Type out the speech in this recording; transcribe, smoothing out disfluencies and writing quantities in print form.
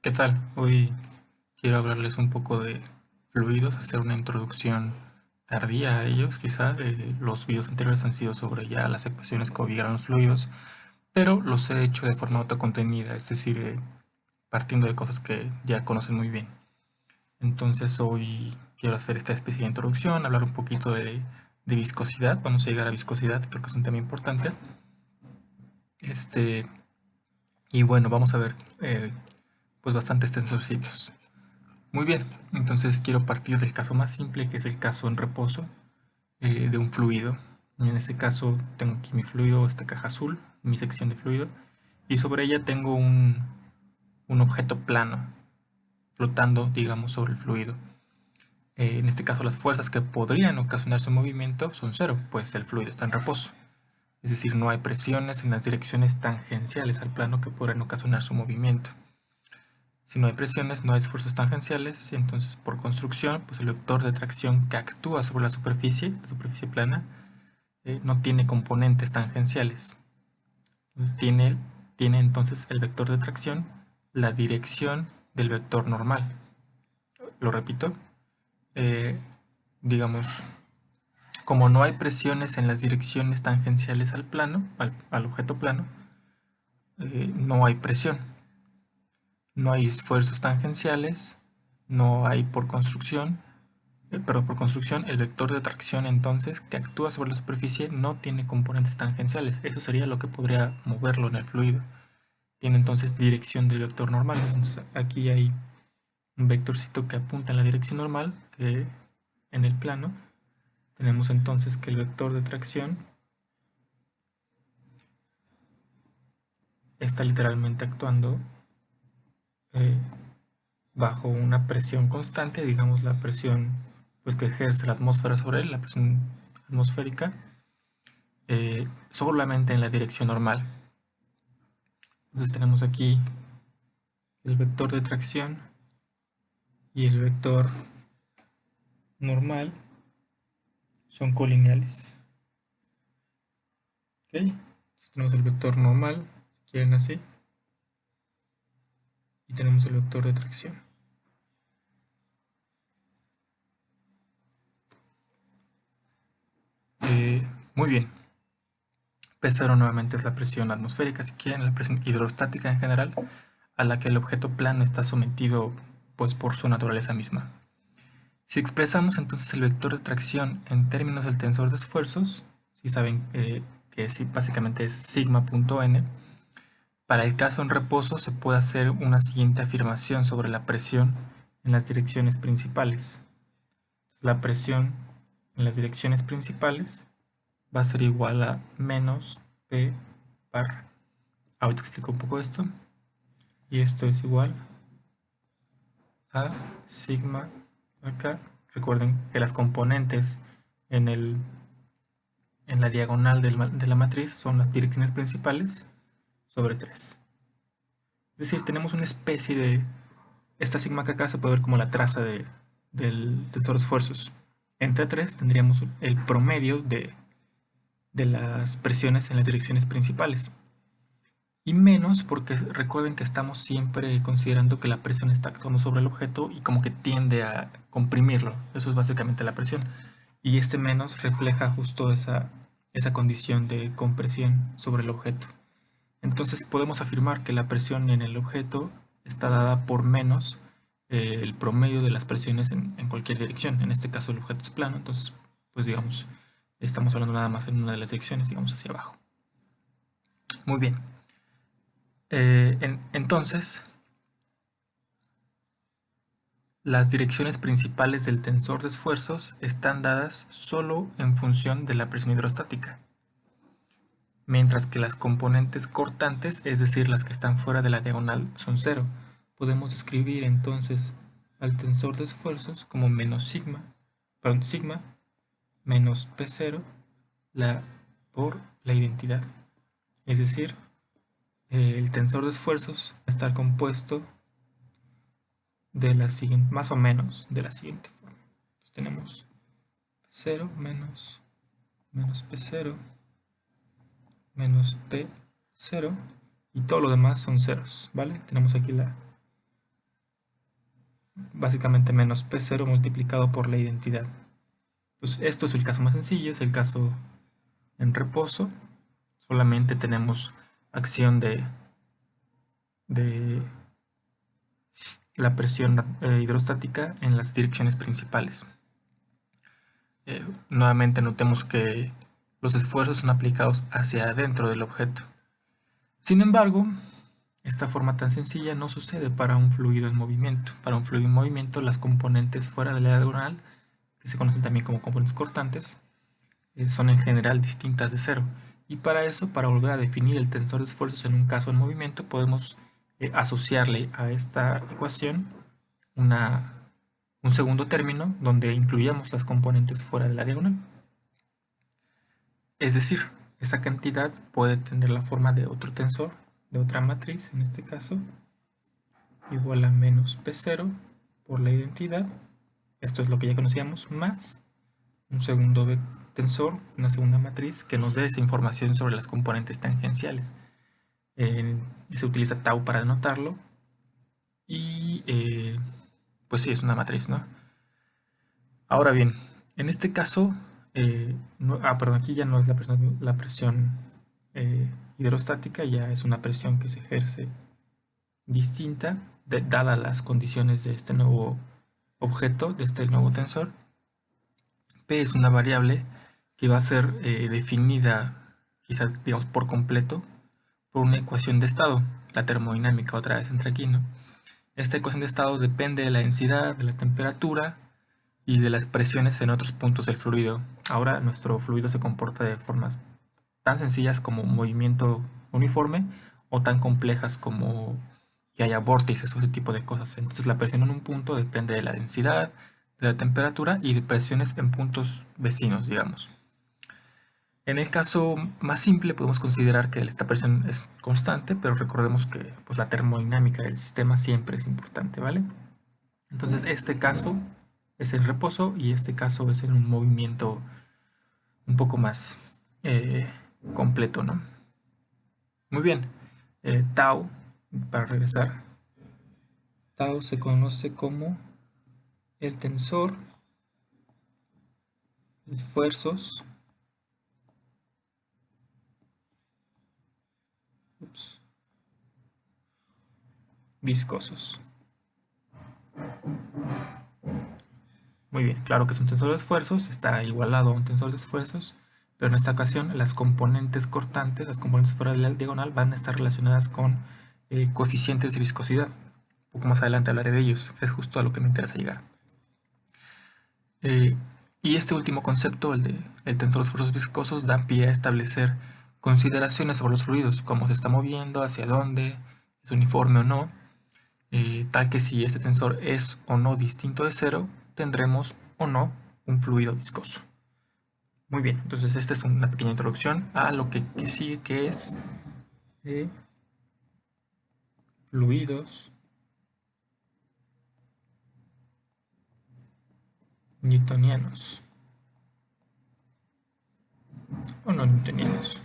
¿Qué tal? Hoy quiero hablarles un poco de fluidos, hacer una introducción tardía a ellos, quizás. Los videos anteriores han sido sobre ya las ecuaciones que obligan los fluidos, pero los he hecho de forma autocontenida, es decir, partiendo de cosas que ya conocen muy bien. Entonces hoy quiero hacer esta especie de introducción, hablar un poquito de viscosidad. Vamos a llegar a viscosidad, creo que es un tema importante. Este, y bueno, vamos a ver pues bastantes tensorcitos. Muy bien, entonces quiero partir del caso más simple, que es el caso en reposo de un fluido. Y en este caso tengo aquí mi fluido, esta caja azul, mi sección de fluido, y sobre ella tengo un objeto plano, flotando, digamos, sobre el fluido. En este caso las fuerzas que podrían ocasionar su movimiento son cero, pues el fluido está en reposo. Es decir, no hay presiones en las direcciones tangenciales al plano que podrían ocasionar su movimiento. Si no hay presiones, no hay esfuerzos tangenciales, y entonces por construcción, pues el vector de tracción que actúa sobre la superficie plana, no tiene componentes tangenciales. Entonces tiene entonces el vector de tracción la dirección del vector normal. Lo repito, eh, digamos, como no hay presiones en las direcciones tangenciales al plano, al objeto plano, no hay presión. No hay esfuerzos tangenciales, no hay por construcción, por construcción, el vector de tracción entonces que actúa sobre la superficie no tiene componentes tangenciales. Eso sería lo que podría moverlo en el fluido. Tiene entonces dirección del vector normal. Entonces aquí hay un vectorcito que apunta en la dirección normal en el plano. Tenemos entonces que el vector de tracción está literalmente actuando eh, bajo una presión constante, digamos la presión pues, que ejerce la atmósfera sobre él, la presión atmosférica, solamente en la dirección normal. Entonces tenemos aquí el vector de tracción y el vector normal son colineales. ¿Okay? Entonces tenemos el vector normal, si quieren así, y tenemos el vector de tracción. Muy bien. P0 nuevamente es la presión atmosférica, si quieren, la presión hidrostática en general, a la que el objeto plano está sometido pues, por su naturaleza misma. Si expresamos entonces el vector de tracción en términos del tensor de esfuerzos, si saben que básicamente es sigma.n, para el caso en reposo se puede hacer una siguiente afirmación sobre la presión en las direcciones principales. La presión en las direcciones principales va a ser igual a menos P bar. Ahorita explico un poco esto. Y esto es igual a sigma acá. Recuerden que las componentes en, en la diagonal de la matriz son las direcciones principales sobre 3. Es decir, tenemos una especie de... Esta sigma acá se puede ver como la traza del tensor de esfuerzos. Entre 3 tendríamos el promedio de las presiones en las direcciones principales. Y menos porque recuerden que estamos siempre considerando que la presión está actuando sobre el objeto y como que tiende a comprimirlo. Eso es básicamente la presión. Y este menos refleja justo esa condición de compresión sobre el objeto. Entonces podemos afirmar que la presión en el objeto está dada por menos el promedio de las presiones en cualquier dirección. En este caso el objeto es plano, entonces pues digamos, estamos hablando nada más en una de las direcciones, digamos hacia abajo. Muy bien. Entonces, las direcciones principales del tensor de esfuerzos están dadas solo en función de la presión hidrostática, mientras que las componentes cortantes, es decir, las que están fuera de la diagonal, son cero. Podemos escribir entonces al tensor de esfuerzos como menos sigma, perdón, sigma menos P0 por la identidad. Es decir, el tensor de esfuerzos va a estar compuesto de la siguiente, más o menos de la siguiente forma. Entonces tenemos 0 menos P0 menos P0 y todo lo demás son ceros, ¿vale? Tenemos aquí básicamente menos P0 multiplicado por la identidad. Pues esto es el caso más sencillo, es el caso en reposo. Solamente tenemos acción de la presión hidrostática en las direcciones principales. Nuevamente notemos que los esfuerzos son aplicados hacia adentro del objeto. Sin embargo, esta forma tan sencilla no sucede para un fluido en movimiento. Para un fluido en movimiento, las componentes fuera de la diagonal, que se conocen también como componentes cortantes, son en general distintas de cero. Y para eso, para volver a definir el tensor de esfuerzos en un caso en movimiento, podemos asociarle a esta ecuación un segundo término donde incluyamos las componentes fuera de la diagonal. Es decir, esa cantidad puede tener la forma de otro tensor, de otra matriz, en este caso, igual a menos P0 por la identidad. Esto es lo que ya conocíamos, más un segundo tensor, una segunda matriz, que nos dé esa información sobre las componentes tangenciales. Se utiliza tau para denotarlo. Y pues sí, es una matriz, ¿no? Ahora bien, en este caso, perdón, aquí ya no es la presión hidrostática, ya es una presión que se ejerce distinta, dadas las condiciones de este nuevo objeto, de este nuevo tensor. P es una variable que va a ser definida, quizás digamos por completo, por una ecuación de estado. La termodinámica otra vez entra aquí, ¿no? Esta ecuación de estado depende de la densidad, de la temperatura y de las presiones en otros puntos del fluido. Ahora nuestro fluido se comporta de formas tan sencillas como un movimiento uniforme o tan complejas como que haya vórtices o ese tipo de cosas. Entonces la presión en un punto depende de la densidad, de la temperatura y de presiones en puntos vecinos, digamos. En el caso más simple podemos considerar que esta presión es constante, pero recordemos que pues, la termodinámica del sistema siempre es importante, ¿vale? Entonces este caso es en reposo y este caso es en un movimiento un poco más completo, ¿no? Muy bien, tau, para regresar, tau se conoce como el tensor de esfuerzos viscosos. Muy bien, claro que es un tensor de esfuerzos, está igualado a un tensor de esfuerzos, pero en esta ocasión las componentes cortantes, las componentes fuera de la diagonal, van a estar relacionadas con coeficientes de viscosidad. Un poco más adelante hablaré de ellos, que es justo a lo que me interesa llegar. Y este último concepto, el tensor de esfuerzos viscosos, da pie a establecer consideraciones sobre los fluidos, cómo se está moviendo, hacia dónde, es uniforme o no, tal que si este tensor es o no distinto de cero, tendremos o no un fluido viscoso. Muy bien, entonces esta es una pequeña introducción a lo que sigue, que es fluidos newtonianos o no newtonianos.